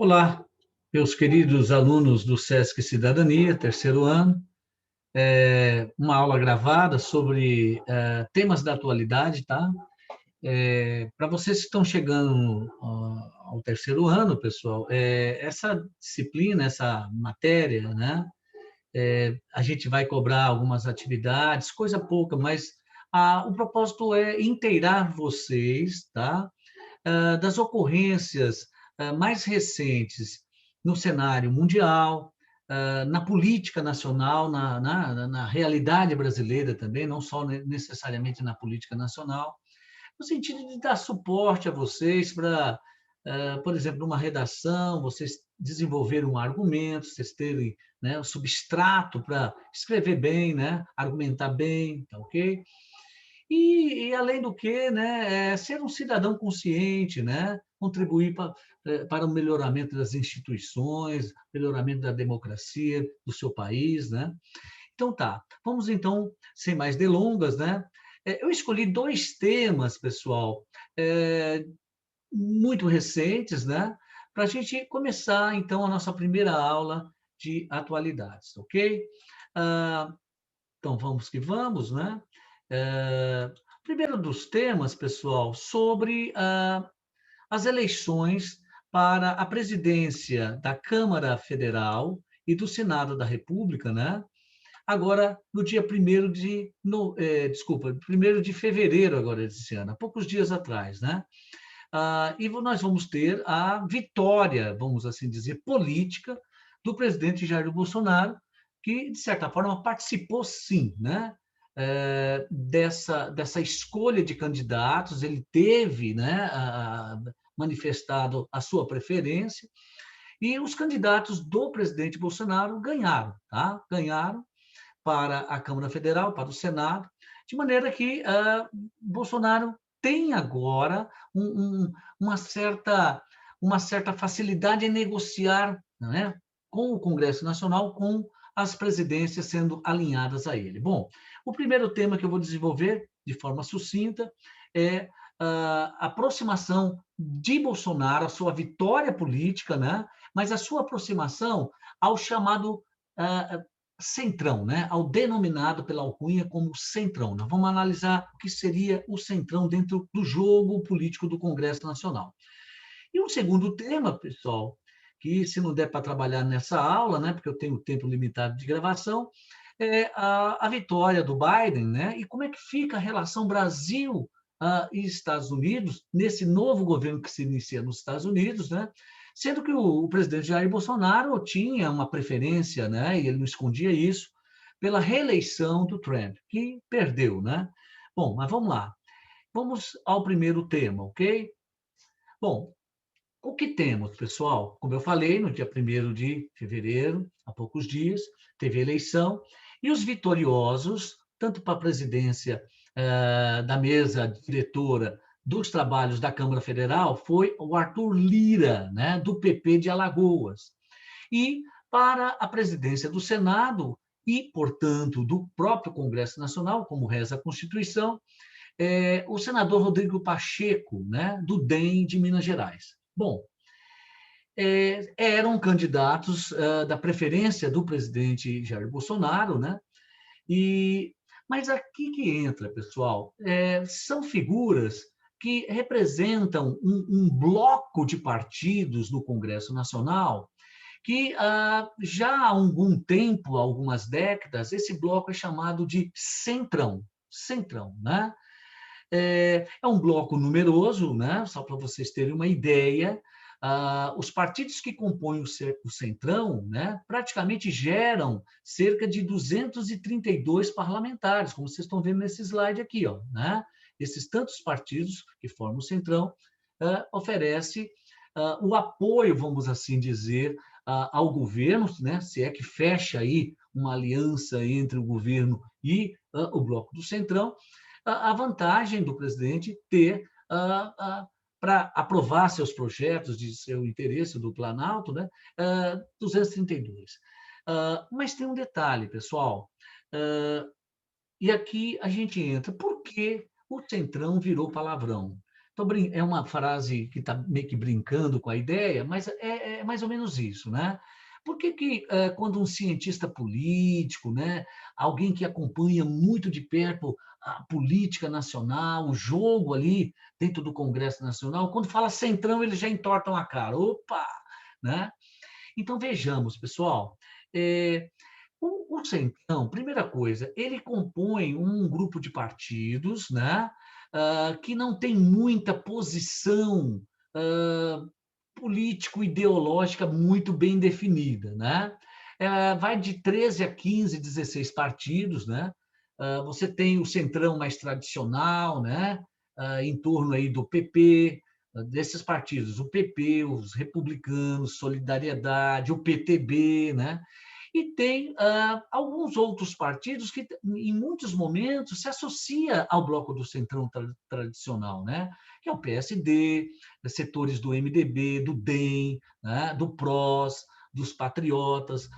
Olá, meus queridos alunos do SESC Cidadania, terceiro ano. Uma aula gravada sobre temas da atualidade, tá? Para vocês que estão chegando ao terceiro ano, pessoal, essa disciplina, essa matéria, né? A gente vai cobrar algumas atividades, coisa pouca, mas o propósito é inteirar vocês, tá? Das ocorrências mais recentes no cenário mundial, na política nacional, na realidade brasileira também, não só necessariamente na política nacional, no sentido de dar suporte a vocês para, por exemplo, numa redação, vocês desenvolverem um argumento, vocês terem, né, o substrato para escrever bem, né, argumentar bem, tá ok? Além do que, né, ser um cidadão consciente, né, contribuir para o melhoramento das instituições, melhoramento da democracia do seu país, né? Então tá, vamos então, sem mais delongas, né? Eu escolhi dois temas, pessoal, muito recentes, né, para a gente começar então a nossa primeira aula de atualidades, ok? Ah, então, vamos que vamos, né? Primeiro dos temas, pessoal, sobre as eleições para a presidência da Câmara Federal e do Senado da República, né? Agora, no dia 1º de, desculpa, 1º de fevereiro agora desse ano, há poucos dias atrás, né? E nós vamos ter a vitória, vamos assim dizer, política do presidente Jair Bolsonaro, que, de certa forma, participou, sim, né, dessa escolha de candidatos, ele teve, né, manifestado a sua preferência, e os candidatos do presidente Bolsonaro ganharam, tá? Ganharam para a Câmara Federal, para o Senado, de maneira que Bolsonaro tem agora uma certa facilidade em negociar, né, com o Congresso Nacional, com as presidências sendo alinhadas a ele. Bom, o primeiro tema que eu vou desenvolver de forma sucinta é a aproximação de Bolsonaro, a sua vitória política, né, mas a sua aproximação ao chamado Centrão, né, ao denominado pela alcunha como Centrão. Nós vamos analisar o que seria o Centrão dentro do jogo político do Congresso Nacional. E um segundo tema, pessoal, que se não der para trabalhar nessa aula, né, porque eu tenho tempo limitado de gravação, é a vitória do Biden, né, e como é que fica a relação Brasil e Estados Unidos nesse novo governo que se inicia nos Estados Unidos, né, sendo que o presidente Jair Bolsonaro tinha uma preferência, né, e ele não escondia isso, pela reeleição do Trump, que perdeu, né? Bom, mas vamos lá. Vamos ao primeiro tema, ok? Bom, o que temos, pessoal? Como eu falei, no dia 1º de fevereiro, há poucos dias, teve eleição, e os vitoriosos, tanto para a presidência da mesa diretora dos trabalhos da Câmara Federal, foi o Arthur Lira, né, do PP de Alagoas. E para a presidência do Senado e, portanto, do próprio Congresso Nacional, como reza a Constituição, o senador Rodrigo Pacheco, né, do DEM de Minas Gerais. Bom, eram candidatos da preferência do presidente Jair Bolsonaro, né? Mas aqui que entra, pessoal, são figuras que representam um bloco de partidos no Congresso Nacional que já há algum tempo, algumas décadas, esse bloco é chamado de Centrão. Centrão, né? É um bloco numeroso, né? Só para vocês terem uma ideia, os partidos que compõem o Centrão, né, praticamente geram cerca de 232 parlamentares, como vocês estão vendo nesse slide aqui, ó, né? Esses tantos partidos que formam o Centrão oferece o apoio, vamos assim dizer, ao governo, né, se é que fecha aí uma aliança entre o governo e o bloco do Centrão, a vantagem do presidente ter, para aprovar seus projetos de seu interesse do Planalto, né, 232. Mas tem um detalhe, pessoal, e aqui a gente entra. Por que o Centrão virou palavrão? É uma frase que está meio que brincando com a ideia, mas é mais ou menos isso, né? Por que que quando um cientista político, né, alguém que acompanha muito de perto a política nacional, o jogo ali dentro do Congresso Nacional, quando fala centrão, eles já entortam a cara. Opa! Né? Então, vejamos, pessoal, é, o Centrão, primeira coisa, ele compõe um grupo de partidos, né, que não tem muita posição político-ideológica muito bem definida. Né? Vai de 13 a 15, 16 partidos. Né? Você tem o Centrão mais tradicional, né, em torno aí do PP, desses partidos, o PP, os Republicanos, Solidariedade, o PTB, né? E tem alguns outros partidos que, em muitos momentos, se associa ao bloco do centrão tradicional, né? Que é o PSD, setores do MDB, do DEM, né? Do PROS, dos Patriotas,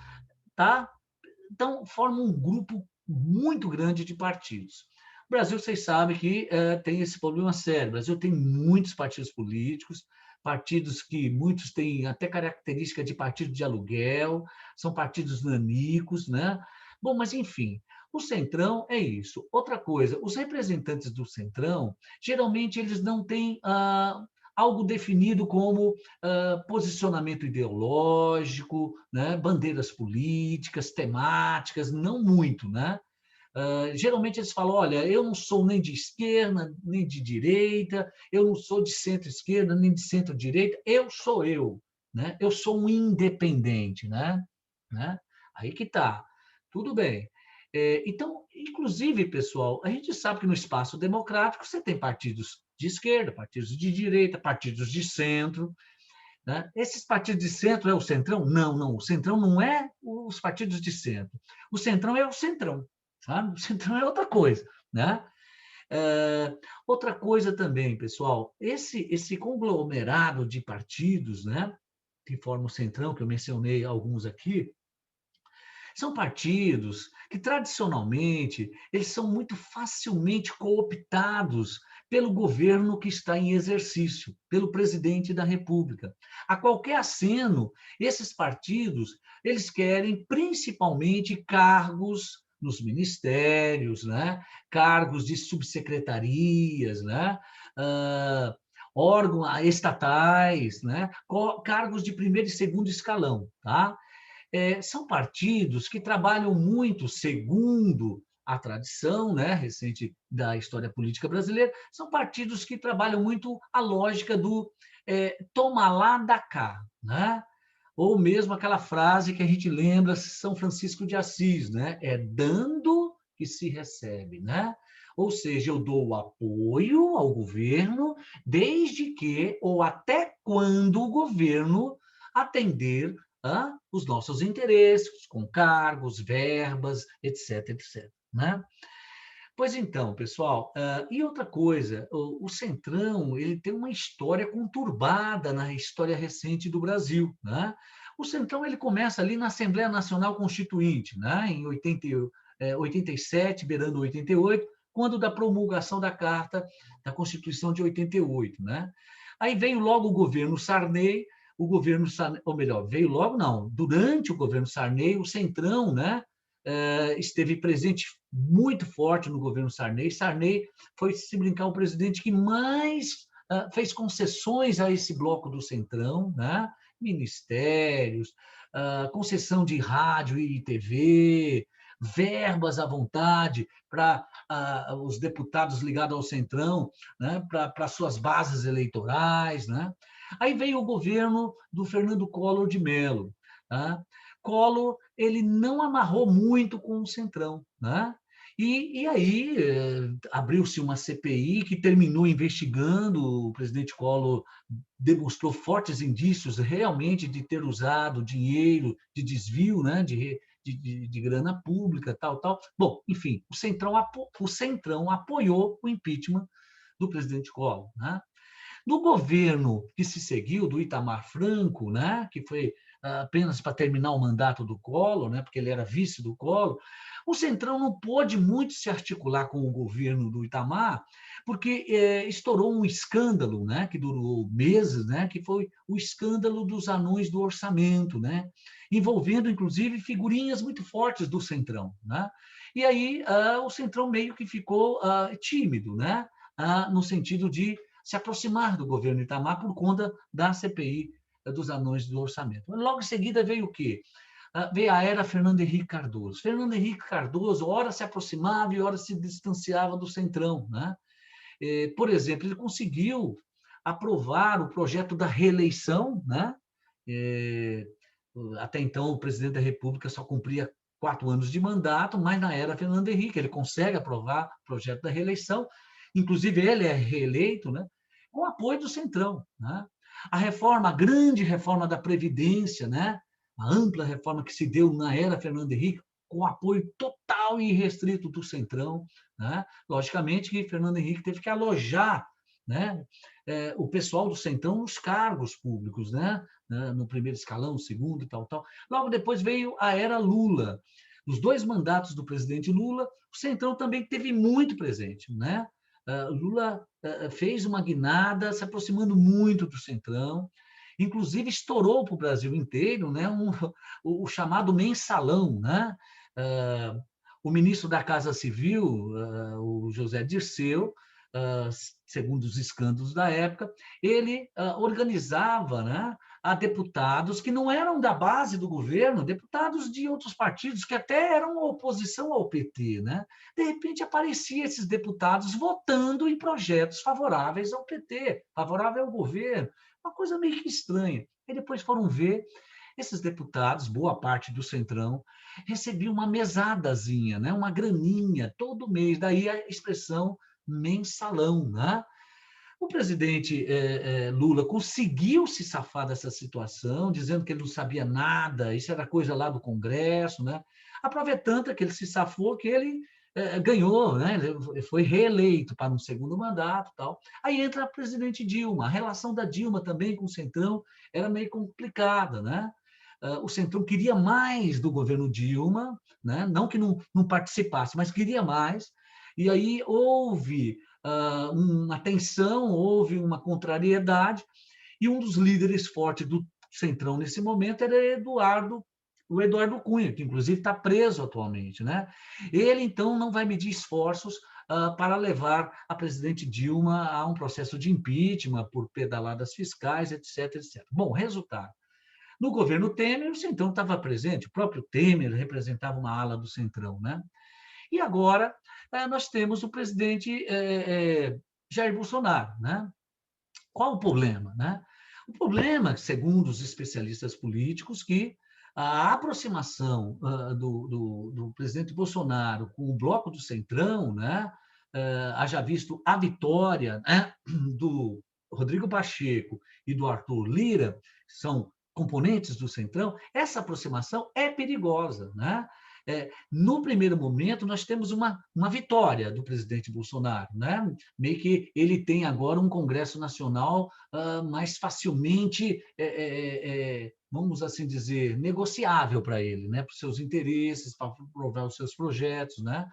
tá? Então, forma um grupo muito grande de partidos. O Brasil, vocês sabem que tem esse problema sério. O Brasil tem muitos partidos políticos, partidos que muitos têm até característica de partido de aluguel, são partidos nanicos, né? Bom, mas enfim, o Centrão é isso. Outra coisa, os representantes do Centrão, geralmente eles não têm algo definido como posicionamento ideológico, né? Bandeiras políticas, temáticas, não muito, né? Geralmente eles falam, olha, eu não sou nem de esquerda, nem de direita, eu não sou de centro-esquerda, nem de centro-direita, eu sou eu, né? Eu sou um independente, né? Aí que tá, tudo bem. Então, inclusive, pessoal, a gente sabe que no espaço democrático você tem partidos de esquerda, partidos de direita, partidos de centro, né? Esses partidos de centro é o centrão? Não, não. O centrão não é os partidos de centro. O centrão é o centrão, sabe? O centrão é outra coisa, né? Outra coisa também, pessoal, esse conglomerado de partidos, né, que formam o centrão, que eu mencionei alguns aqui, são partidos que, tradicionalmente, eles são muito facilmente cooptados pelo governo que está em exercício, pelo presidente da República. A qualquer aceno, esses partidos, eles querem principalmente cargos nos ministérios, né? Cargos de subsecretarias, né? Órgãos estatais, né? Cargos de primeiro e segundo escalão, tá? São partidos que trabalham muito, segundo a tradição, né, recente da história política brasileira, são partidos que trabalham muito a lógica do toma lá, dá cá, né? Ou mesmo aquela frase que a gente lembra São Francisco de Assis, né? É dando que se recebe, né? Ou seja, eu dou o apoio ao governo desde que ou até quando o governo atender os nossos interesses, com cargos, verbas, etc, etc. Né? Pois então, pessoal, e outra coisa, o Centrão ele tem uma história conturbada na história recente do Brasil. Né? O Centrão ele começa ali na Assembleia Nacional Constituinte, né? Em 87, beirando 88, quando da promulgação da Carta da Constituição de 88. Né? Aí veio logo o governo Sarney, ou melhor, veio logo não, durante o governo Sarney, o Centrão, né, esteve presente muito forte no governo Sarney. Sarney foi, se brincar, o presidente que mais fez concessões a esse bloco do Centrão, né? Ministérios, concessão de rádio e TV, verbas à vontade para os deputados ligados ao Centrão, né? Para suas bases eleitorais. Né? Aí veio o governo do Fernando Collor de Mello. Tá? Collor ele não amarrou muito com o Centrão. Né? E aí abriu-se uma CPI que terminou investigando. O presidente Collor demonstrou fortes indícios realmente de ter usado dinheiro de desvio, né, de grana pública, tal, tal. Bom, enfim, o Centrão apoiou o impeachment do presidente Collor. Né? No governo que se seguiu, do Itamar Franco, né, que foi apenas para terminar o mandato do Collor, né, porque ele era vice do Collor, o Centrão não pôde muito se articular com o governo do Itamar, porque estourou um escândalo, né, que durou meses, né, que foi o escândalo dos anões do orçamento, né, envolvendo, inclusive, figurinhas muito fortes do Centrão. Né? E aí o Centrão meio que ficou tímido, né, no sentido de se aproximar do governo Itamar por conta da CPI dos anões do orçamento. Logo em seguida veio o quê? Veio a era Fernando Henrique Cardoso. Fernando Henrique Cardoso, ora se aproximava e ora se distanciava do Centrão. Né? Por exemplo, ele conseguiu aprovar o projeto da reeleição, né? Até então o presidente da República só cumpria 4 anos de mandato, mas na era Fernando Henrique ele consegue aprovar o projeto da reeleição, inclusive ele é reeleito, né? Com apoio do Centrão. Né? A grande reforma da Previdência, né? A ampla reforma que se deu na era Fernando Henrique, com apoio total e irrestrito do Centrão. Né? Logicamente que Fernando Henrique teve que alojar, né, o pessoal do Centrão nos cargos públicos, né, no primeiro escalão, segundo e tal, tal. Logo depois veio a era Lula. Nos 2 mandatos do presidente Lula, o Centrão também teve muito presente. Né? Lula fez uma guinada, se aproximando muito do Centrão, inclusive estourou para o Brasil inteiro, né, o chamado mensalão. Né? O ministro da Casa Civil, o José Dirceu, segundo os escândalos da época, ele organizava, né, a deputados que não eram da base do governo, deputados de outros partidos que até eram oposição ao PT. Né? De repente, apareciam esses deputados votando em projetos favoráveis ao PT, favorável ao governo, uma coisa meio que estranha. E depois foram ver esses deputados, boa parte do Centrão, recebiam uma mesadazinha, né? Uma graninha todo mês, daí a expressão mensalão. Né? O presidente Lula conseguiu se safar dessa situação, dizendo que ele não sabia nada, isso era coisa lá do Congresso. Né? A prova é tanta que ele se safou que ele ganhou, né? Ele foi reeleito para um segundo mandato. Tal. Aí entra a presidente Dilma. A relação da Dilma também com o Centrão era meio complicada. Né? O Centrão queria mais do governo Dilma, né? Não que não participasse, mas queria mais. E aí houve uma tensão, houve uma contrariedade, e um dos líderes fortes do Centrão nesse momento era o Eduardo Cunha, que inclusive está preso atualmente. Né? Ele, então, não vai medir esforços para levar a presidente Dilma a um processo de impeachment por pedaladas fiscais, etc, etc. Bom, resultado. No governo Temer, o Centrão estava presente, o próprio Temer representava uma ala do Centrão. Né? E agora nós temos o presidente Jair Bolsonaro. Né? Qual o problema? Né? O problema, segundo os especialistas políticos, que a aproximação do presidente Bolsonaro com o bloco do Centrão, né, haja visto a vitória, né, do Rodrigo Pacheco e do Arthur Lira, que são componentes do Centrão, essa aproximação é perigosa. Né? No primeiro momento, nós temos uma vitória do presidente Bolsonaro. Né? Meio que ele tem agora um Congresso Nacional mais facilmente, vamos assim dizer, negociável para ele, né? Para os seus interesses, para aprovar os seus projetos. Né?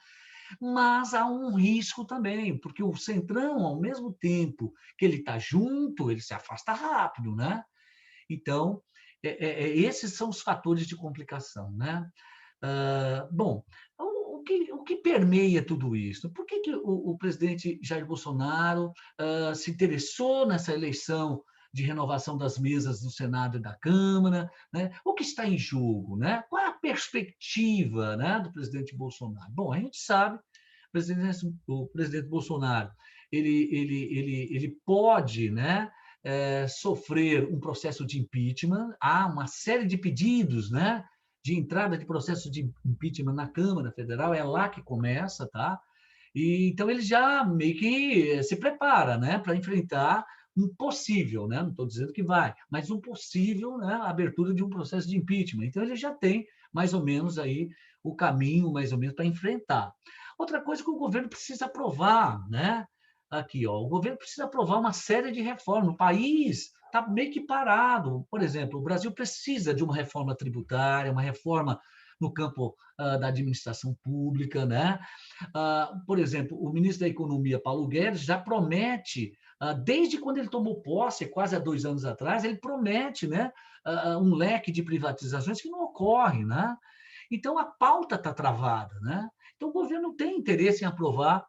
Mas há um risco também, porque o Centrão, ao mesmo tempo que ele está junto, ele se afasta rápido. Né? Então, esses são os fatores de complicação. Né? Bom, o que permeia tudo isso? Por que o presidente Jair Bolsonaro se interessou nessa eleição de renovação das mesas do Senado e da Câmara? Né? O que está em jogo? Né? Qual é a perspectiva, né, do presidente Bolsonaro? Bom, a gente sabe, o presidente Bolsonaro ele pode, né, sofrer um processo de impeachment. Há uma série de pedidos, né, de entrada de processo de impeachment na Câmara Federal, é lá que começa. Tá? E, então, ele já meio que se prepara, né, para enfrentar um possível, né, não estou dizendo que vai, mas um possível, né, abertura de um processo de impeachment. Então, ele já tem mais ou menos aí o caminho, mais ou menos, para enfrentar. Outra coisa que o governo precisa aprovar, né? Aqui, ó, o governo precisa aprovar uma série de reformas. O país está meio que parado. Por exemplo, o Brasil precisa de uma reforma tributária, uma reforma no campo da administração pública, né? Por exemplo, o ministro da Economia, Paulo Guedes, já promete, desde quando ele tomou posse, quase há 2 anos atrás, ele promete, né, um leque de privatizações que não ocorre, né? Então, a pauta está travada, né? Então, o governo tem interesse em aprovar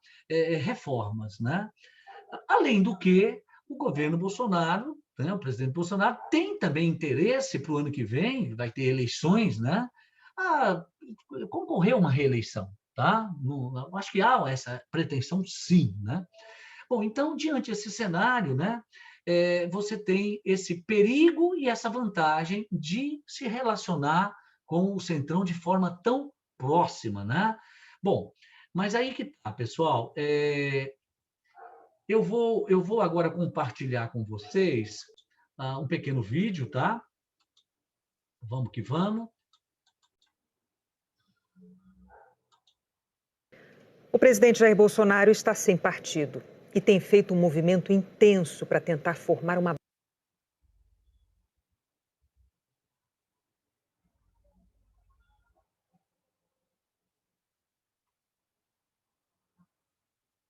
reformas, né? Além do que, o governo Bolsonaro, né, o presidente Bolsonaro, tem também interesse para o ano que vem, vai ter eleições, né? A concorrer a uma reeleição, tá? Acho que há essa pretensão, sim, né? Bom, então, diante desse cenário, né, você tem esse perigo e essa vantagem de se relacionar com o Centrão de forma tão próxima, né? Bom, mas aí que tá, pessoal. Eu vou agora compartilhar com vocês um pequeno vídeo, tá? Vamos que vamos. O presidente Jair Bolsonaro está sem partido e tem feito um movimento intenso para tentar formar uma.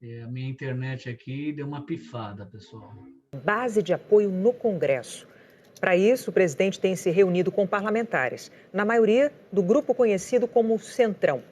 A minha internet aqui deu uma pifada, pessoal. Base de apoio no Congresso. Para isso, o presidente tem se reunido com parlamentares, na maioria do grupo conhecido como Centrão.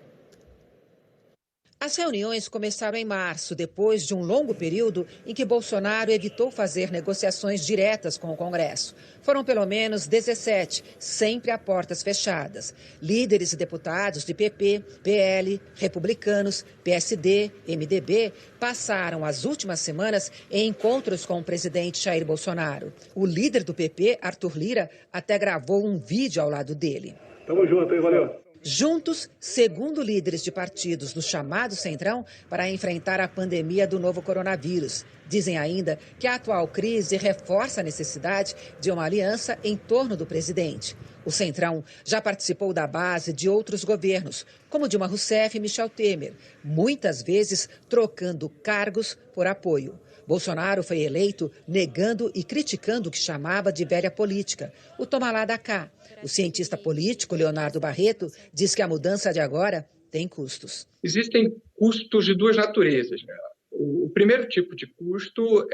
As reuniões começaram em março, depois de um longo período em que Bolsonaro evitou fazer negociações diretas com o Congresso. Foram pelo menos 17, sempre a portas fechadas. Líderes e deputados de PP, PL, republicanos, PSD, MDB passaram as últimas semanas em encontros com o presidente Jair Bolsonaro. O líder do PP, Arthur Lira, até gravou um vídeo ao lado dele. Tamo junto, hein? Valeu. Juntos, segundo líderes de partidos do chamado Centrão, para enfrentar a pandemia do novo coronavírus. Dizem ainda que a atual crise reforça a necessidade de uma aliança em torno do presidente. O Centrão já participou da base de outros governos, como Dilma Rousseff e Michel Temer, muitas vezes trocando cargos por apoio. Bolsonaro foi eleito negando e criticando o que chamava de velha política, o toma lá da cá. O cientista político Leonardo Barreto diz que a mudança de agora tem custos. Existem custos de duas naturezas. O primeiro tipo de custo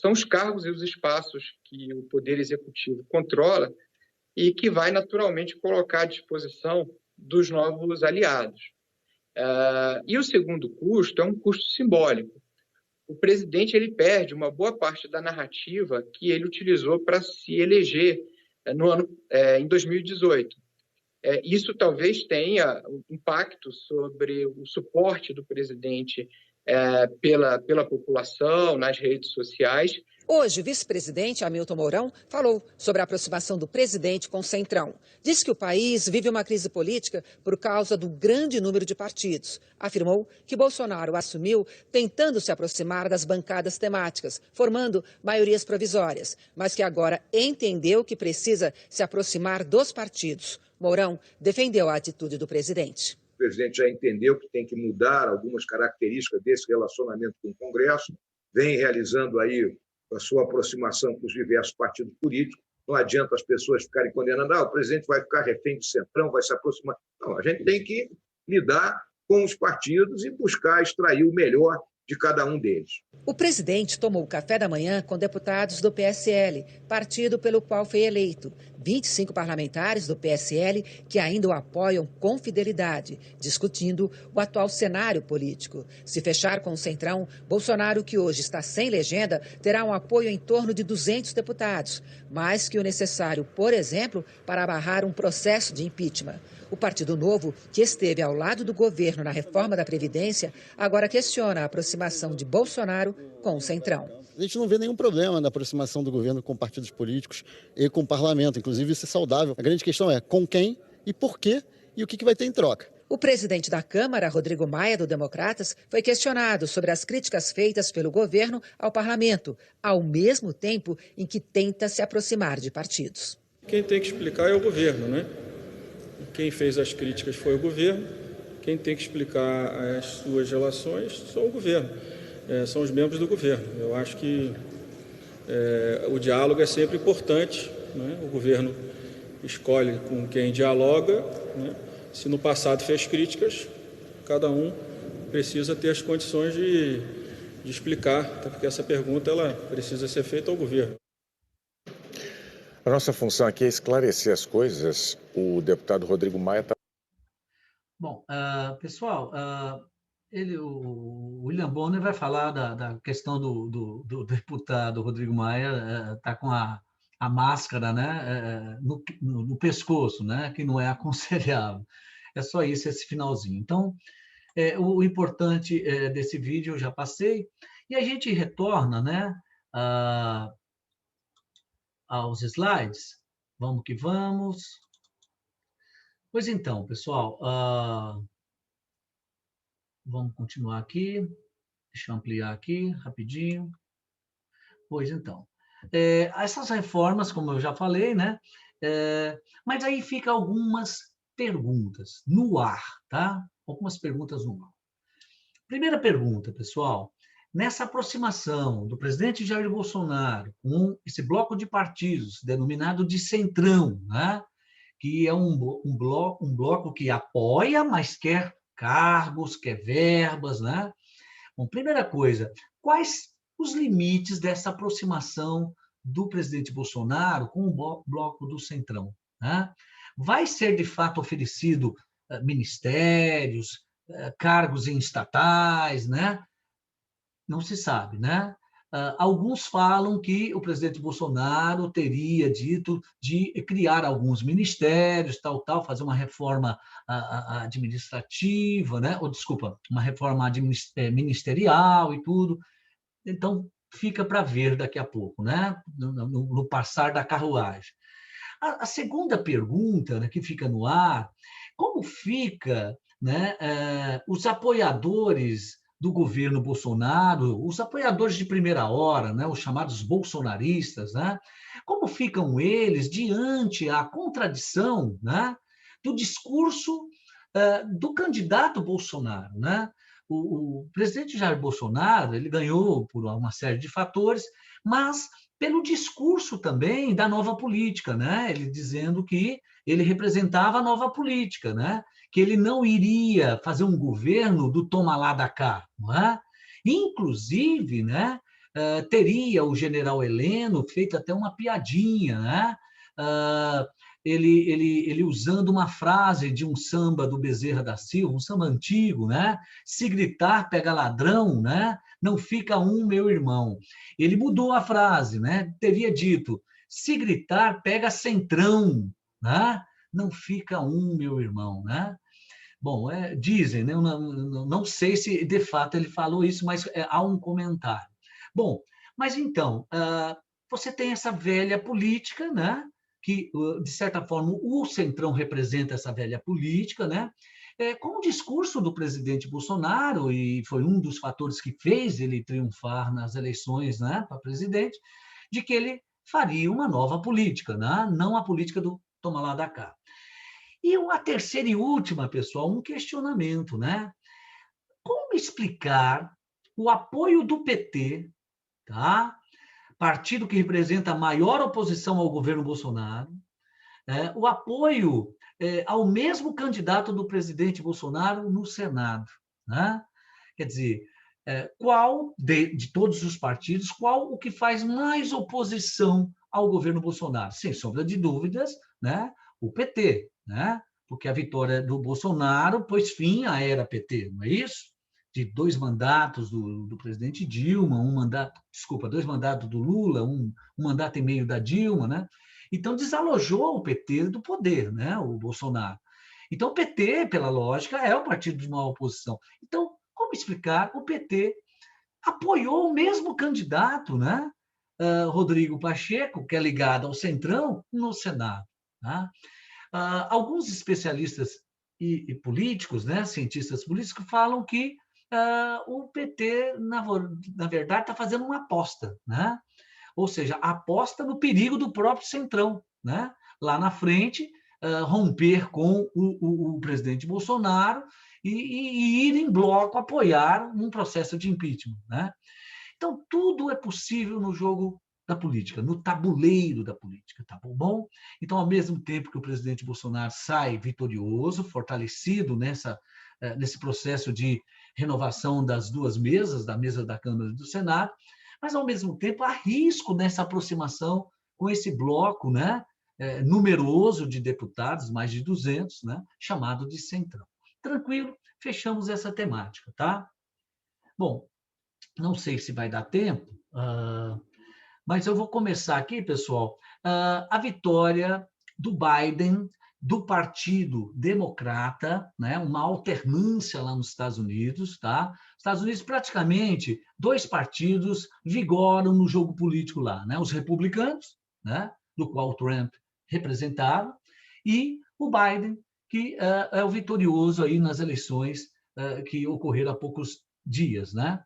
são os cargos e os espaços que o Poder Executivo controla e que vai naturalmente colocar à disposição dos novos aliados. E o segundo custo é um custo simbólico. O presidente ele perde uma boa parte da narrativa que ele utilizou para se eleger em 2018. Isso talvez tenha impacto sobre o suporte do presidente pela população, nas redes sociais. Hoje, o vice-presidente Hamilton Mourão falou sobre a aproximação do presidente com o Centrão. Disse que o país vive uma crise política por causa do grande número de partidos. Afirmou que Bolsonaro assumiu tentando se aproximar das bancadas temáticas, formando maiorias provisórias, mas que agora entendeu que precisa se aproximar dos partidos. Mourão defendeu a atitude do presidente. O presidente já entendeu que tem que mudar algumas características desse relacionamento com o Congresso, vem realizando aí a sua aproximação com os diversos partidos políticos. Não adianta as pessoas ficarem condenando, o presidente vai ficar refém do Centrão, vai se aproximar. Não, a gente tem que lidar com os partidos e buscar extrair o melhor de cada um deles. O presidente tomou o café da manhã com deputados do PSL, partido pelo qual foi eleito. 25 parlamentares do PSL que ainda o apoiam com fidelidade, discutindo o atual cenário político. Se fechar com o Centrão, Bolsonaro, que hoje está sem legenda, terá um apoio em torno de 200 deputados, mais que o necessário, por exemplo, para barrar um processo de impeachment. O Partido Novo, que esteve ao lado do governo na reforma da Previdência, agora questiona a aproximação de Bolsonaro com o Centrão. A gente não vê nenhum problema na aproximação do governo com partidos políticos e com o parlamento. Inclusive, isso é saudável. A grande questão é com quem e por quê e o que vai ter em troca. O presidente da Câmara, Rodrigo Maia, do Democratas, foi questionado sobre as críticas feitas pelo governo ao parlamento, ao mesmo tempo em que tenta se aproximar de partidos. Quem tem que explicar é o governo, né? Quem fez as críticas foi o governo, quem tem que explicar as suas relações são o governo, são os membros do governo. Eu acho que O diálogo é sempre importante, né? O governo escolhe com quem dialoga, né? Se no passado fez críticas, cada um precisa ter as condições de explicar, até porque essa pergunta ela precisa ser feita ao governo. A nossa função aqui é esclarecer as coisas. O deputado Rodrigo Maia está... Bom, pessoal, o William Bonner vai falar da questão do deputado Rodrigo Maia está com a máscara, né, no pescoço, né, que não é aconselhável. É só isso, esse finalzinho. Então, o importante desse vídeo eu já passei, e a gente retorna, né, aos slides. Vamos que vamos. Pois então, pessoal, vamos continuar aqui. Deixa eu ampliar aqui rapidinho. Pois então, essas reformas, como eu já falei, né? Mas aí fica algumas perguntas no ar, tá? Algumas perguntas no ar. Primeira pergunta, pessoal. Nessa aproximação do presidente Jair Bolsonaro com esse bloco de partidos, denominado de Centrão, né? Que é um bloco que apoia, mas quer cargos, quer verbas, né? Bom, primeira coisa, quais os limites dessa aproximação do presidente Bolsonaro com o bloco do Centrão, né? Vai ser, de fato, oferecido ministérios, cargos em estatais, né? Não se sabe, né? Alguns falam que o presidente Bolsonaro teria dito de criar alguns ministérios, tal, fazer uma reforma administrativa, né? Ou, desculpa, uma reforma ministerial e tudo. Então, fica para ver daqui a pouco, né? No passar da carruagem. A segunda pergunta, né, que fica no ar, como fica, né, os apoiadores do governo Bolsonaro, os apoiadores de primeira hora, né, os chamados bolsonaristas, né, como ficam eles diante a contradição, né, do discurso do candidato Bolsonaro, né? O presidente Jair Bolsonaro, ele ganhou por uma série de fatores, mas pelo discurso também da nova política, né? Ele dizendo que ele representava a nova política, né? Que ele não iria fazer um governo do toma lá da cá, não é? Inclusive, né, teria o general Heleno feito até uma piadinha, né? Ele usando uma frase de um samba do Bezerra da Silva, um samba antigo, né? Se gritar, pega ladrão, né? Não fica um, meu irmão. Ele mudou a frase, né? Teria dito, se gritar, pega centrão, né? Não fica um, meu irmão, né? Bom, dizem, né? Não sei se de fato ele falou isso, mas há um comentário. Bom, mas então, você tem essa velha política, né? Que, de certa forma, o Centrão representa essa velha política, né? Com o discurso do presidente Bolsonaro, e foi um dos fatores que fez ele triunfar nas eleições, né, para presidente, de que ele faria uma nova política, né? Não a política do toma lá da cá. E a terceira e última, pessoal, um questionamento, né? Como explicar o apoio do PT, tá? Partido que representa a maior oposição ao governo Bolsonaro, o apoio ao mesmo candidato do presidente Bolsonaro no Senado, né? Quer dizer, qual de todos os partidos, qual o que faz mais oposição ao governo Bolsonaro? Sem sombra de dúvidas, né? O PT, né? Porque a vitória do Bolsonaro pôs fim à era PT, não é isso? De 2 mandatos do presidente Dilma, 2 mandatos do Lula, um mandato e meio da Dilma, né? Então, desalojou o PT do poder, né? O Bolsonaro. Então, o PT, pela lógica, é o partido de maior oposição. Então, como explicar? O PT apoiou o mesmo candidato, né? Rodrigo Pacheco, que é ligado ao Centrão, no Senado. Tá? Alguns especialistas e políticos, né? Cientistas políticos, falam que o PT, na verdade, está fazendo uma aposta, né? Ou seja, aposta no perigo do próprio Centrão, né? Lá na frente, romper com o presidente Bolsonaro e ir em bloco apoiar um processo de impeachment, né? Então, tudo é possível no jogo da política, no tabuleiro da política, tá bom? Então, ao mesmo tempo que o presidente Bolsonaro sai vitorioso, fortalecido nesse processo de renovação das duas mesas, da mesa da Câmara e do Senado, mas, ao mesmo tempo, há risco nessa aproximação com esse bloco, né, numeroso de deputados, mais de 200, né, chamado de Centrão. Tranquilo, fechamos essa temática, tá? Bom, não sei se vai dar tempo, mas eu vou começar aqui, pessoal, a vitória do Biden, do Partido Democrata, né, uma alternância lá nos Estados Unidos, tá? Estados Unidos, praticamente, 2 partidos vigoram no jogo político lá, né? Os republicanos, né, do qual Trump representava, e o Biden, que é o vitorioso aí nas eleições que ocorreram há poucos dias, né?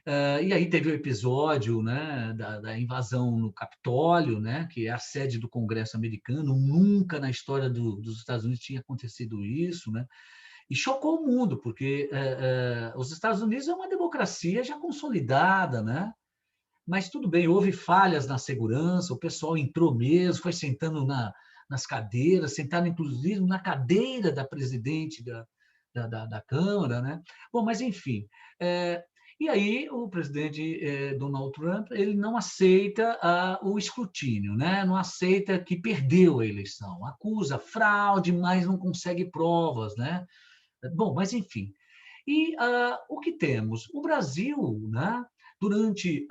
E aí teve o episódio, né, da invasão no Capitólio, né, que é a sede do Congresso americano. Nunca na história dos Estados Unidos tinha acontecido isso, né? E chocou o mundo, porque os Estados Unidos é uma democracia já consolidada, né? Mas tudo bem, houve falhas na segurança, o pessoal entrou mesmo, foi sentando nas cadeiras, sentaram inclusive na cadeira da presidente da Câmara, né? Bom, mas enfim... E aí o presidente Donald Trump, ele não aceita o escrutínio, né? Não aceita que perdeu a eleição, acusa fraude, mas não consegue provas, né? Bom, mas enfim. E o que temos? O Brasil, né, durante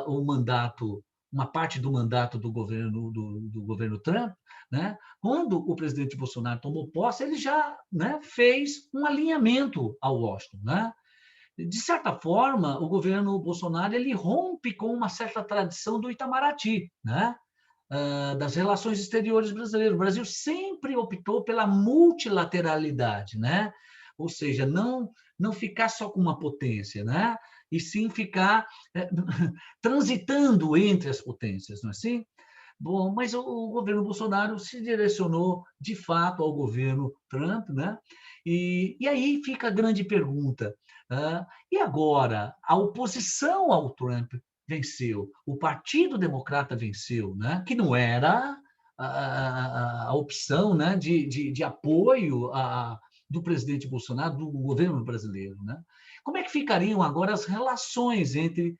o mandato, uma parte do mandato do governo Trump, né, quando o presidente Bolsonaro tomou posse, ele já, né, fez um alinhamento ao Washington, né? De certa forma, o governo Bolsonaro ele rompe com uma certa tradição do Itamaraty, né? Das relações exteriores brasileiras. O Brasil sempre optou pela multilateralidade, né? Ou seja, não ficar só com uma potência, né? E sim ficar transitando entre as potências, não é assim? Bom, mas o governo Bolsonaro se direcionou, de fato, ao governo Trump, né? E aí fica a grande pergunta. E agora, a oposição ao Trump venceu, o Partido Democrata venceu, né? Que não era a opção, né, de apoio do presidente Bolsonaro, do governo brasileiro, né? Como é que ficariam agora as relações entre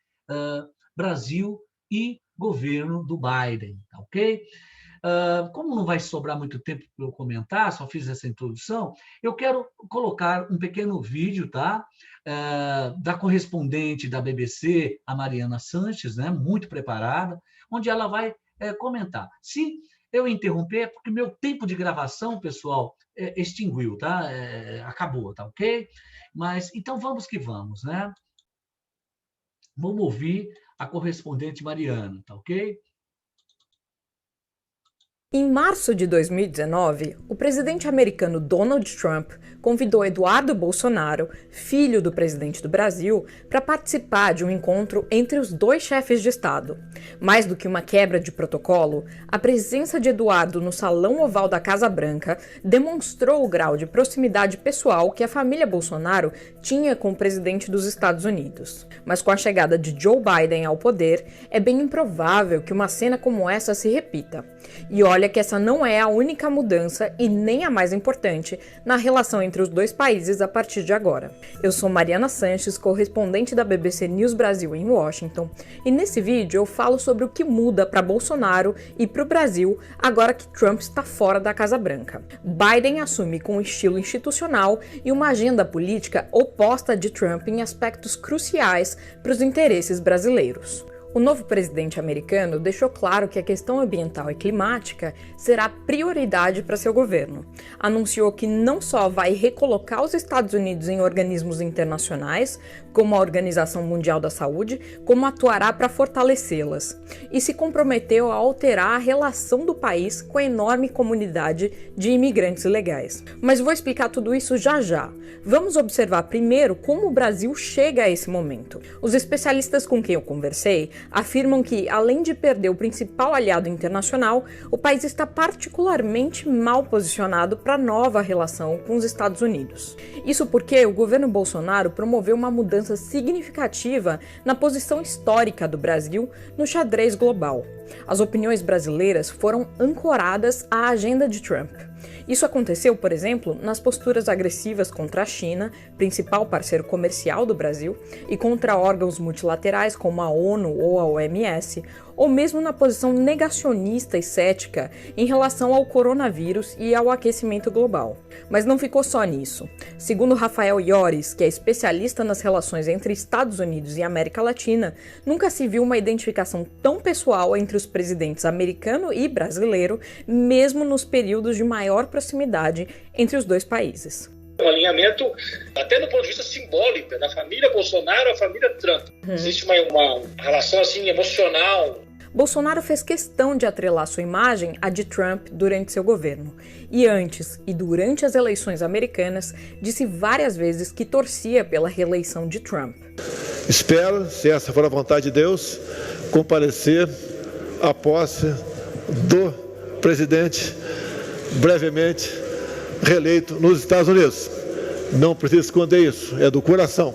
Brasil e governo do Biden, tá ok? Como não vai sobrar muito tempo para eu comentar, só fiz essa introdução, eu quero colocar um pequeno vídeo, tá? Da correspondente da BBC, a Mariana Sanches, né? Muito preparada, onde ela vai comentar. Se eu interromper, é porque meu tempo de gravação, pessoal, extinguiu, tá? Acabou, tá ok? Mas, então, vamos que vamos, né? Vamos ouvir a correspondente Mariana, tá ok? Em março de 2019, o presidente americano Donald Trump convidou Eduardo Bolsonaro, filho do presidente do Brasil, para participar de um encontro entre os 2 chefes de Estado. Mais do que uma quebra de protocolo, a presença de Eduardo no Salão Oval da Casa Branca demonstrou o grau de proximidade pessoal que a família Bolsonaro tinha com o presidente dos Estados Unidos. Mas com a chegada de Joe Biden ao poder, é bem improvável que uma cena como essa se repita. E olha que essa não é a única mudança e nem a mais importante na relação entre os 2 países a partir de agora. Eu sou Mariana Sanches, correspondente da BBC News Brasil em Washington, e nesse vídeo eu falo sobre o que muda para Bolsonaro e para o Brasil agora que Trump está fora da Casa Branca. Biden assume com um estilo institucional e uma agenda política oposta de Trump em aspectos cruciais para os interesses brasileiros. O novo presidente americano deixou claro que a questão ambiental e climática será prioridade para seu governo. Anunciou que não só vai recolocar os Estados Unidos em organismos internacionais, como a Organização Mundial da Saúde, como atuará para fortalecê-las. E se comprometeu a alterar a relação do país com a enorme comunidade de imigrantes ilegais. Mas vou explicar tudo isso já já. Vamos observar primeiro como o Brasil chega a esse momento. Os especialistas com quem eu conversei afirmam que, além de perder o principal aliado internacional, o país está particularmente mal posicionado para a nova relação com os Estados Unidos. Isso porque o governo Bolsonaro promoveu uma mudança mudança significativa na posição histórica do Brasil no xadrez global. As opiniões brasileiras foram ancoradas à agenda de Trump. Isso aconteceu, por exemplo, nas posturas agressivas contra a China, principal parceiro comercial do Brasil, e contra órgãos multilaterais como a ONU ou a OMS, ou mesmo na posição negacionista e cética em relação ao coronavírus e ao aquecimento global. Mas não ficou só nisso. Segundo Rafael Lloris, que é especialista nas relações entre Estados Unidos e América Latina, nunca se viu uma identificação tão pessoal entre os presidentes americano e brasileiro, mesmo nos períodos de maior proximidade entre os dois países. Um alinhamento, até do ponto de vista simbólico, da família Bolsonaro à família Trump. Existe uma relação assim emocional. Bolsonaro fez questão de atrelar sua imagem à de Trump durante seu governo. E antes e durante as eleições americanas, disse várias vezes que torcia pela reeleição de Trump. Espero, se essa for a vontade de Deus, comparecer à posse do presidente brevemente reeleito nos Estados Unidos. Não precisa esconder isso, é do coração.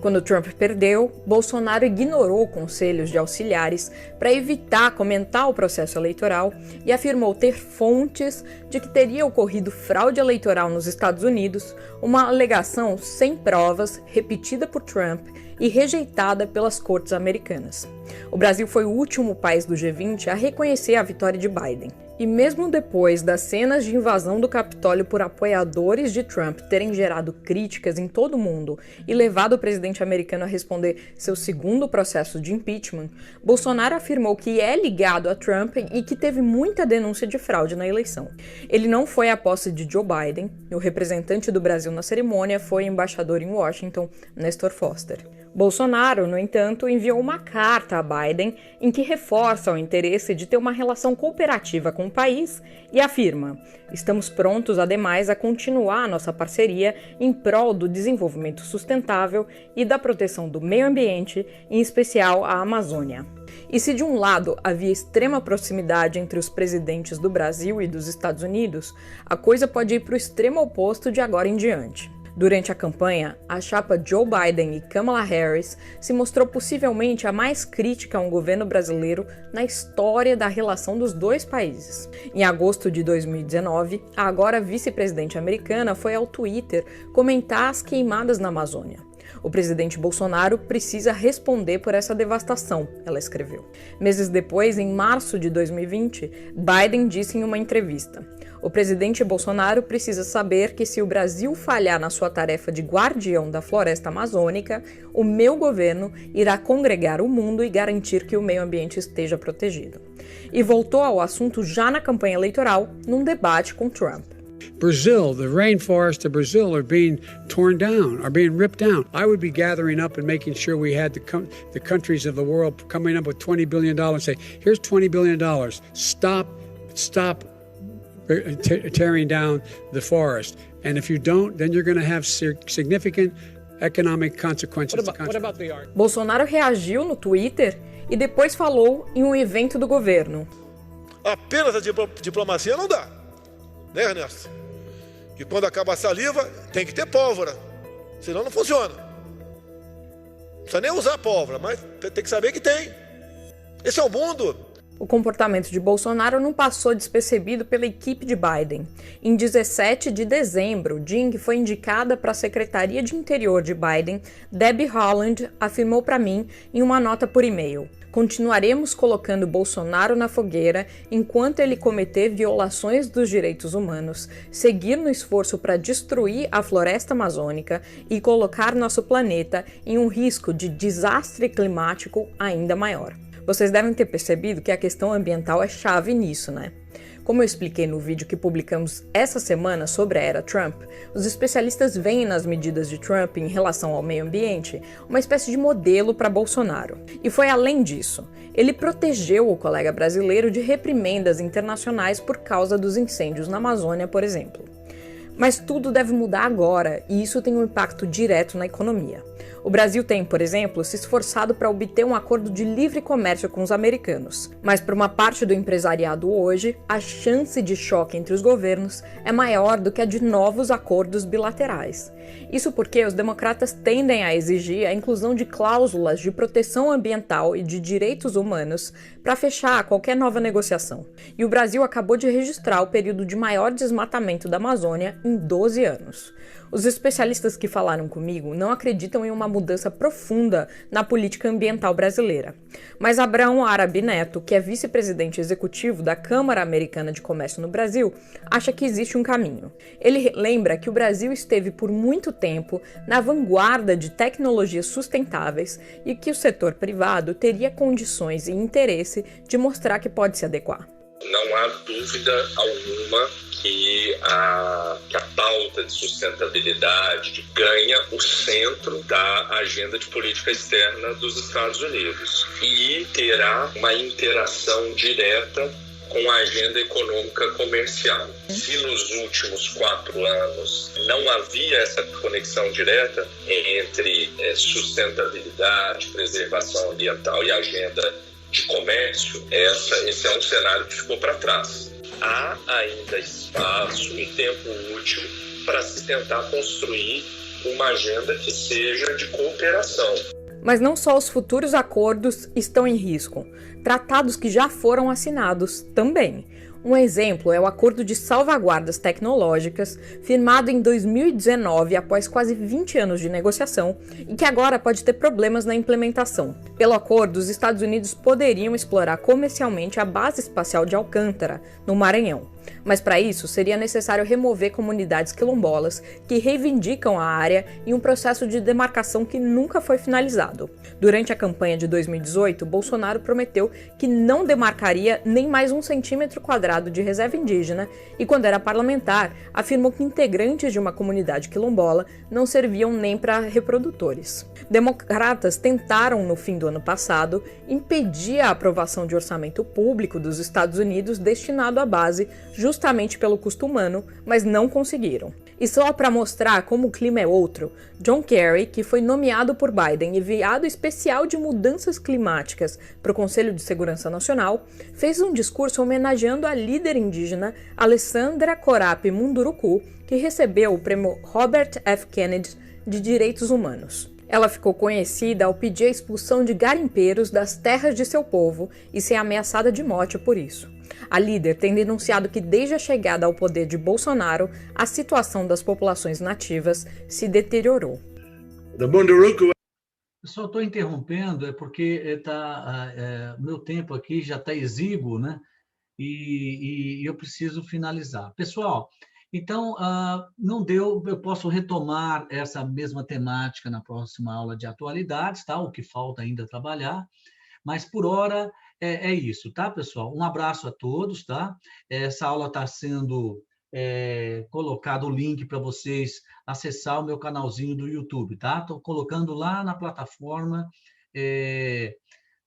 Quando Trump perdeu, Bolsonaro ignorou conselhos de auxiliares para evitar comentar o processo eleitoral e afirmou ter fontes de que teria ocorrido fraude eleitoral nos Estados Unidos, uma alegação sem provas, repetida por Trump e rejeitada pelas cortes americanas. O Brasil foi o último país do G20 a reconhecer a vitória de Biden. E mesmo depois das cenas de invasão do Capitólio por apoiadores de Trump terem gerado críticas em todo o mundo e levado o presidente americano a responder seu segundo processo de impeachment, Bolsonaro afirmou que é ligado a Trump e que teve muita denúncia de fraude na eleição. Ele não foi à posse de Joe Biden, e o representante do Brasil na cerimônia foi o embaixador em Washington, Nestor Foster. Bolsonaro, no entanto, enviou uma carta a Biden em que reforça o interesse de ter uma relação cooperativa com o país e afirma: estamos prontos, ademais, a continuar a nossa parceria em prol do desenvolvimento sustentável e da proteção do meio ambiente, em especial a Amazônia. E se de um lado havia extrema proximidade entre os presidentes do Brasil e dos Estados Unidos, a coisa pode ir para o extremo oposto de agora em diante. Durante a campanha, a chapa Joe Biden e Kamala Harris se mostrou possivelmente a mais crítica a um governo brasileiro na história da relação dos dois países. Em agosto de 2019, a agora vice-presidente americana foi ao Twitter comentar as queimadas na Amazônia. O presidente Bolsonaro precisa responder por essa devastação, ela escreveu. Meses depois, em março de 2020, Biden disse em uma entrevista: o presidente Bolsonaro precisa saber que se o Brasil falhar na sua tarefa de guardião da floresta amazônica, o meu governo irá congregar o mundo e garantir que o meio ambiente esteja protegido. E voltou ao assunto já na campanha eleitoral, num debate com Trump. Brazil, the rainforests of Brazil are being torn down, are being ripped down. I would be gathering up and making sure we had the countries of the world coming up with $20 billion and say, here's $20 billion, stop tearing down the forest. And if you don't, then you're going to have significant economic consequences. What about the art? Bolsonaro reagiu no Twitter e depois falou em um evento do governo. Apenas a diplomacia não dá, né, Ernesto? Que quando acaba a saliva, tem que ter pólvora, senão não funciona. Não precisa nem usar pólvora, mas tem que saber que tem. Esse é o mundo. O comportamento de Bolsonaro não passou despercebido pela equipe de Biden. Em 17 de dezembro, dia em que foi indicada para a Secretaria de Interior de Biden, Debbie Haaland afirmou para mim em uma nota por e-mail: continuaremos colocando Bolsonaro na fogueira enquanto ele cometer violações dos direitos humanos, seguir no esforço para destruir a floresta amazônica e colocar nosso planeta em um risco de desastre climático ainda maior. Vocês devem ter percebido que a questão ambiental é chave nisso, né? Como eu expliquei no vídeo que publicamos essa semana sobre a era Trump, os especialistas veem nas medidas de Trump em relação ao meio ambiente uma espécie de modelo para Bolsonaro. E foi além disso. Ele protegeu o colega brasileiro de reprimendas internacionais por causa dos incêndios na Amazônia, por exemplo. Mas tudo deve mudar agora, e isso tem um impacto direto na economia. O Brasil tem, por exemplo, se esforçado para obter um acordo de livre comércio com os americanos. Mas para uma parte do empresariado hoje, a chance de choque entre os governos é maior do que a de novos acordos bilaterais. Isso porque os democratas tendem a exigir a inclusão de cláusulas de proteção ambiental e de direitos humanos para fechar qualquer nova negociação. E o Brasil acabou de registrar o período de maior desmatamento da Amazônia em 12 anos. Os especialistas que falaram comigo não acreditam em uma mudança profunda na política ambiental brasileira. Mas Abraão Arabi Neto, que é vice-presidente executivo da Câmara Americana de Comércio no Brasil, acha que existe um caminho. Ele lembra que o Brasil esteve por muito tempo na vanguarda de tecnologias sustentáveis e que o setor privado teria condições e interesse de mostrar que pode se adequar. Não há dúvida alguma que a pauta de sustentabilidade ganha o centro da agenda de política externa dos Estados Unidos e terá uma interação direta com a agenda econômica comercial. Se nos últimos 4 anos não havia essa conexão direta entre sustentabilidade, preservação ambiental e agenda de comércio, esse é um cenário que ficou para trás. Há ainda espaço e tempo útil para se tentar construir uma agenda que seja de cooperação. Mas não só os futuros acordos estão em risco, tratados que já foram assinados também. Um exemplo é o Acordo de Salvaguardas Tecnológicas, firmado em 2019 após quase 20 anos de negociação e que agora pode ter problemas na implementação. Pelo acordo, os Estados Unidos poderiam explorar comercialmente a base espacial de Alcântara, no Maranhão. Mas para isso, seria necessário remover comunidades quilombolas que reivindicam a área em um processo de demarcação que nunca foi finalizado. Durante a campanha de 2018, Bolsonaro prometeu que não demarcaria nem mais 1 centímetro quadrado de reserva indígena e, quando era parlamentar, afirmou que integrantes de uma comunidade quilombola não serviam nem para reprodutores. Democratas tentaram, no fim do ano passado, impedir a aprovação de orçamento público dos Estados Unidos destinado à base justamente pelo custo humano, mas não conseguiram. E só para mostrar como o clima é outro, John Kerry, que foi nomeado por Biden enviado especial de mudanças climáticas para o Conselho de Segurança Nacional, fez um discurso homenageando a líder indígena Alessandra Corapi Munduruku, que recebeu o prêmio Robert F. Kennedy de Direitos Humanos. Ela ficou conhecida ao pedir a expulsão de garimpeiros das terras de seu povo e ser ameaçada de morte por isso. A líder tem denunciado que desde a chegada ao poder de Bolsonaro, a situação das populações nativas se deteriorou. Eu só estou interrompendo, porque meu tempo aqui já está exíguo, né? E eu preciso finalizar. Pessoal, então, não deu, eu posso retomar essa mesma temática na próxima aula de atualidades, tá? O que falta ainda trabalhar, mas por hora é isso, tá, pessoal? Um abraço a todos, tá? Essa aula está sendo colocado o link para vocês acessar o meu canalzinho do YouTube, tá? Estou colocando lá na plataforma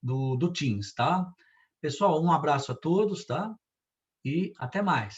do Teams, tá? Pessoal, um abraço a todos, tá? E até mais.